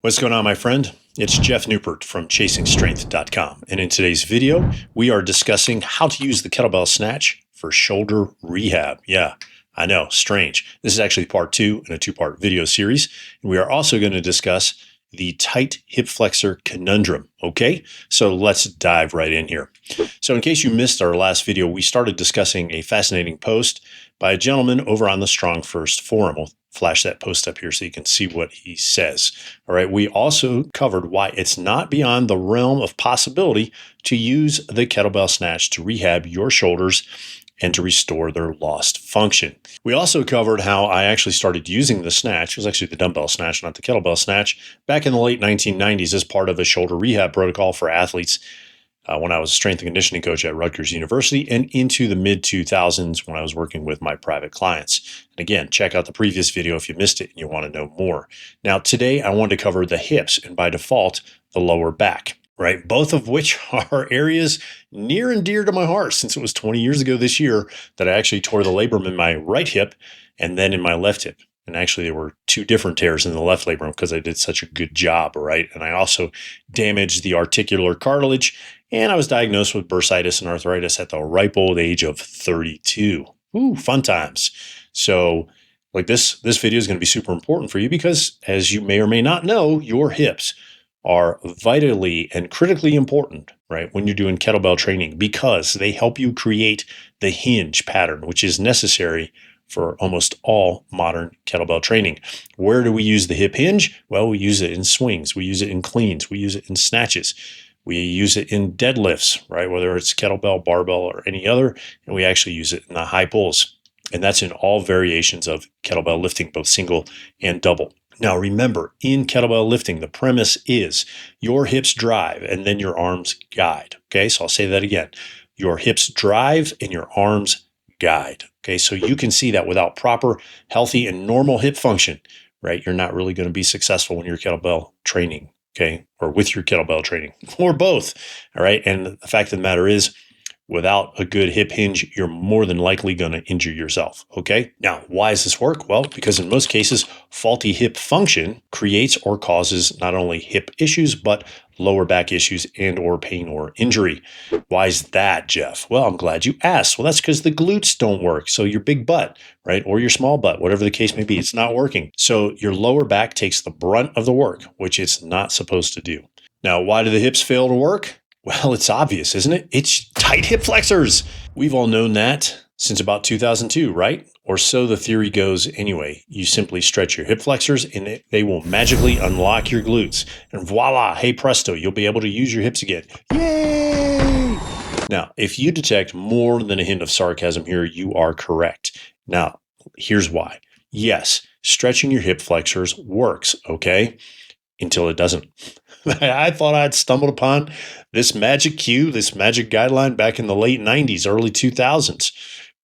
What's going on, my friend? It's Jeff Newport from ChasingStrength.com. And in today's video, we are discussing how to use the Kettlebell Snatch for shoulder rehab. Yeah, I know, strange. This is actually part 2 in a 2-part video series. And we are also going to discuss the tight hip flexor conundrum. Okay, so let's dive right in here. So in case you missed our last video, we started discussing a fascinating post by a gentleman over on the Strong First forum. We'll flash that post up here so you can see what he says. All right, we also covered why it's not beyond the realm of possibility to use the kettlebell snatch to rehab your shoulders and to restore their lost function. We also covered how I actually started using the snatch. It was actually the dumbbell snatch, not the kettlebell snatch, back in the late 1990s as part of a shoulder rehab protocol for athletes when I was a strength and conditioning coach at Rutgers University, and into the mid-2000s when I was working with my private clients. And again, check out the previous video if you missed it and you want to know more. Now, today I want to cover the hips and by default, the lower back. Right? Both of which are areas near and dear to my heart, since it was 20 years ago this year that I actually tore the labrum in my right hip and then in my left hip. And actually, there were 2 different tears in the left labrum because I did such a good job, right? And I also damaged the articular cartilage, and I was diagnosed with bursitis and arthritis at the ripe old age of 32. Ooh, fun times. So like this video is going to be super important for you because, as you may or may not know, your hips are vitally and critically important, right, when you're doing kettlebell training, because they help you create the hinge pattern, which is necessary for almost all modern kettlebell training. Where do we use the hip hinge? Well, we use it in swings. We use it in cleans. We use it in snatches. We use it in deadlifts, right, whether it's kettlebell, barbell, or any other, and we actually use it in the high pulls. And that's in all variations of kettlebell lifting, both single and double. Now, remember, in kettlebell lifting, the premise is your hips drive and then your arms guide. Okay, so I'll say that again. Your hips drive and your arms guide. Okay, so you can see that without proper, healthy, and normal hip function, right, you're not really going to be successful when you're kettlebell training, okay, or with your kettlebell training, or both. All right, and the fact of the matter is, without a good hip hinge, you're more than likely going to injure yourself, okay? Now, why does this work? Well, because in most cases, faulty hip function creates or causes not only hip issues, but lower back issues and or pain or injury. Why is that, Jeff? Well, I'm glad you asked. Well, that's because the glutes don't work. So your big butt, right, or your small butt, whatever the case may be, it's not working. So your lower back takes the brunt of the work, which it's not supposed to do. Now, why do the hips fail to work? Well, it's obvious, isn't it? It's tight hip flexors. We've all known that since about 2002, right? Or so the theory goes anyway. You simply stretch your hip flexors and they will magically unlock your glutes. And voila, hey presto, you'll be able to use your hips again. Yay! Now, if you detect more than a hint of sarcasm here, you are correct. Now, here's why. Yes, stretching your hip flexors works, okay? Until it doesn't. I thought I'd stumbled upon this magic cue, this magic guideline back in the late 90s, early 2000s,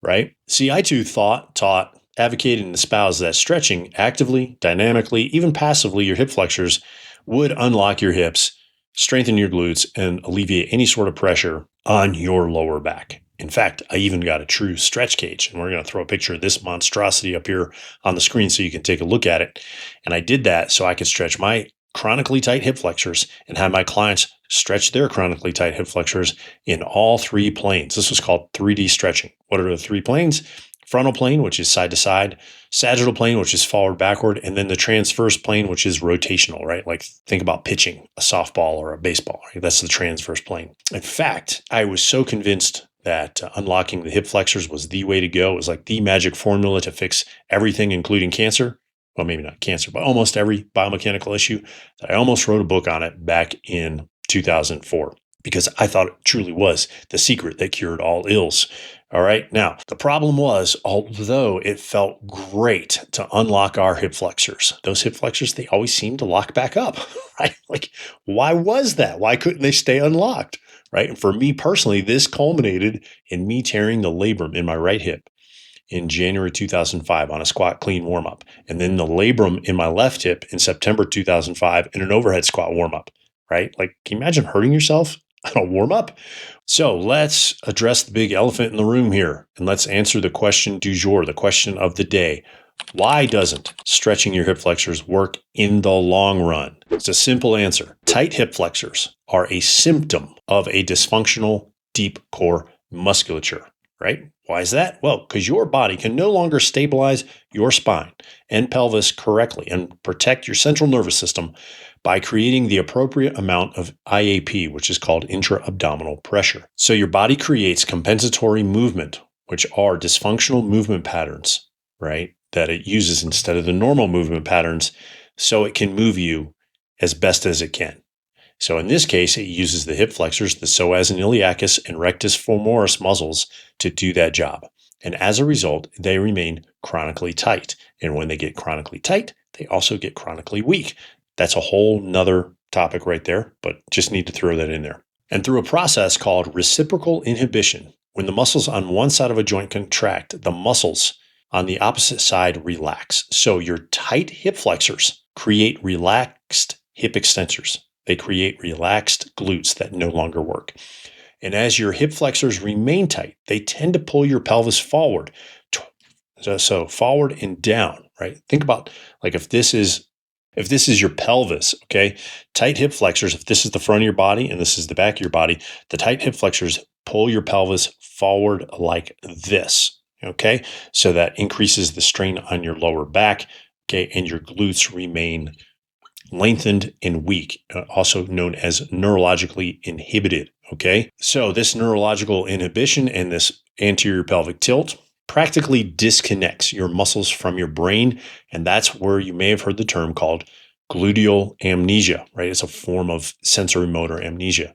right? See, I too taught, advocated, and espoused that stretching actively, dynamically, even passively your hip flexors would unlock your hips, strengthen your glutes, and alleviate any sort of pressure on your lower back. In fact, I even got a true stretch cage, and we're going to throw a picture of this monstrosity up here on the screen so you can take a look at it. And I did that so I could stretch my chronically tight hip flexors and have my clients stretch their chronically tight hip flexors in all 3 planes. This was called 3D stretching. What are the 3 planes? Frontal plane, which is side to side, sagittal plane, which is forward backward, and then the transverse plane, which is rotational, right? Like think about pitching a softball or a baseball, right? That's the transverse plane. In fact, I was so convinced that unlocking the hip flexors was the way to go. It was like the magic formula to fix everything, including cancer. Well, maybe not cancer, but almost every biomechanical issue, that I almost wrote a book on it back in 2004 because I thought it truly was the secret that cured all ills. All right. Now, the problem was, although it felt great to unlock our hip flexors, those hip flexors, they always seemed to lock back up, right? Like, why was that? Why couldn't they stay unlocked, right? And for me personally, this culminated in me tearing the labrum in my right hip in January 2005 on a squat clean warm-up, and then the labrum in my left hip in September 2005 in an overhead squat warm-up, right? Like, can you imagine hurting yourself on a warm-up? So let's address the big elephant in the room here, and let's answer the question du jour, the question of the day. Why doesn't stretching your hip flexors work in the long run? It's a simple answer. Tight hip flexors are a symptom of a dysfunctional deep core musculature, right? Why is that? Well, because your body can no longer stabilize your spine and pelvis correctly and protect your central nervous system by creating the appropriate amount of IAP, which is called intra-abdominal pressure. So your body creates compensatory movement, which are dysfunctional movement patterns, right, that it uses instead of the normal movement patterns, so it can move you as best as it can. So in this case, it uses the hip flexors, the psoas and iliacus and rectus femoris muscles to do that job. And as a result, they remain chronically tight. And when they get chronically tight, they also get chronically weak. That's a whole nother topic right there, but just need to throw that in there. And through a process called reciprocal inhibition, when the muscles on one side of a joint contract, the muscles on the opposite side relax. So your tight hip flexors create relaxed hip extensors. They create relaxed glutes that no longer work. And as your hip flexors remain tight, they tend to pull your pelvis forward. So forward and down, right? Think about like if this is your pelvis, okay? Tight hip flexors, if this is the front of your body and this is the back of your body, the tight hip flexors pull your pelvis forward like this. Okay, so that increases the strain on your lower back, okay, and your glutes remain lengthened and weak, also known as neurologically inhibited, okay? So this neurological inhibition and this anterior pelvic tilt practically disconnects your muscles from your brain, and that's where you may have heard the term called gluteal amnesia, right? It's a form of sensory motor amnesia.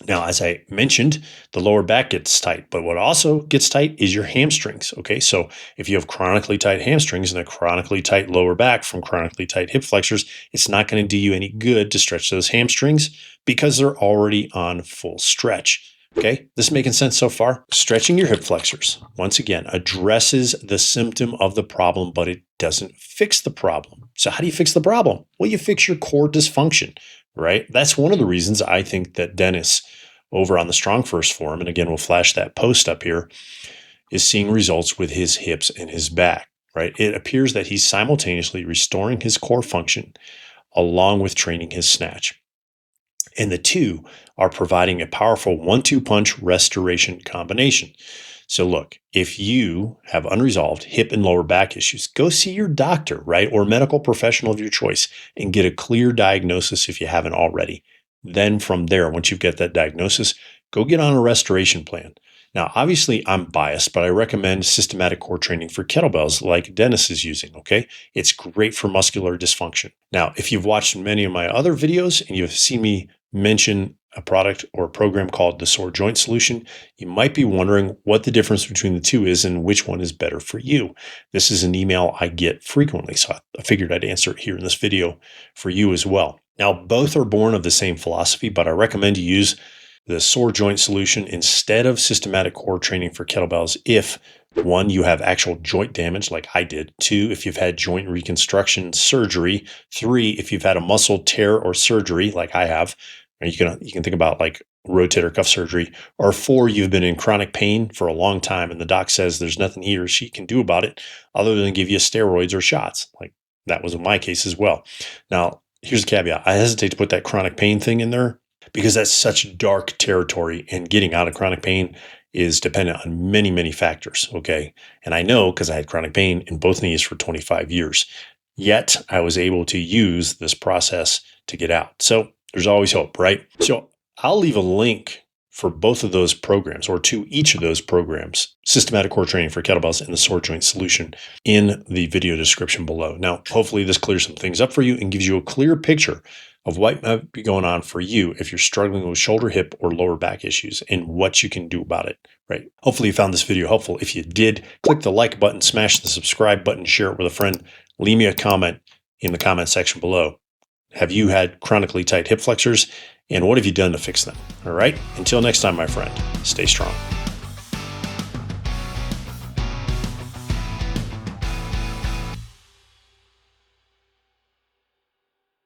Now, as I mentioned, the lower back gets tight, but what also gets tight is your hamstrings, okay? So if you have chronically tight hamstrings and a chronically tight lower back from chronically tight hip flexors, it's not going to do you any good to stretch those hamstrings because they're already on full stretch, okay? This making sense so far? Stretching your hip flexors, once again, addresses the symptom of the problem, but it doesn't fix the problem. So how do you fix the problem? Well, you fix your core dysfunction, right? That's one of the reasons I think that Dennis over on the Strong First forum, and again, we'll flash that post up here, is seeing results with his hips and his back, right? It appears that he's simultaneously restoring his core function along with training his snatch. And the two are providing a powerful 1-2 punch restoration combination. So look, if you have unresolved hip and lower back issues, go see your doctor, right? Or medical professional of your choice and get a clear diagnosis if you haven't already. Then from there, once you've got that diagnosis, go get on a restoration plan. Now, obviously, I'm biased, but I recommend systematic core training for kettlebells like Dennis is using, okay? It's great for muscular dysfunction. Now, if you've watched many of my other videos and you've seen me mention a product or a program called the Sore Joint Solution, you might be wondering what the difference between the two is and which one is better for you. This is an email I get frequently, so I figured I'd answer it here in this video for you as well. Now, both are born of the same philosophy, but I recommend you use the Sore Joint Solution instead of systematic core training for kettlebells if, one, you have actual joint damage like I did. Two, if you've had joint reconstruction surgery. Three, if you've had a muscle tear or surgery like I have. You can think about like rotator cuff surgery. Or four, you've been in chronic pain for a long time and the doc says there's nothing he or she can do about it other than give you steroids or shots. Like that was in my case as well. Now, here's the caveat. I hesitate to put that chronic pain thing in there because that's such dark territory, and getting out of chronic pain is dependent on many, many factors, okay? And I know because I had chronic pain in both knees for 25 years. Yet I was able to use this process to get out. So there's always hope, right? So I'll leave a link for both of those programs, or to each of those programs, Systematic Core Training for Kettlebells and the Sore Joint Solution, in the video description below. Now, hopefully this clears some things up for you and gives you a clear picture of what might be going on for you if you're struggling with shoulder, hip, or lower back issues and what you can do about it, right? Hopefully you found this video helpful. If you did, click the like button, smash the subscribe button, share it with a friend, leave me a comment in the comment section below. Have you had chronically tight hip flexors? And what have you done to fix them? All right. Until next time, my friend, stay strong.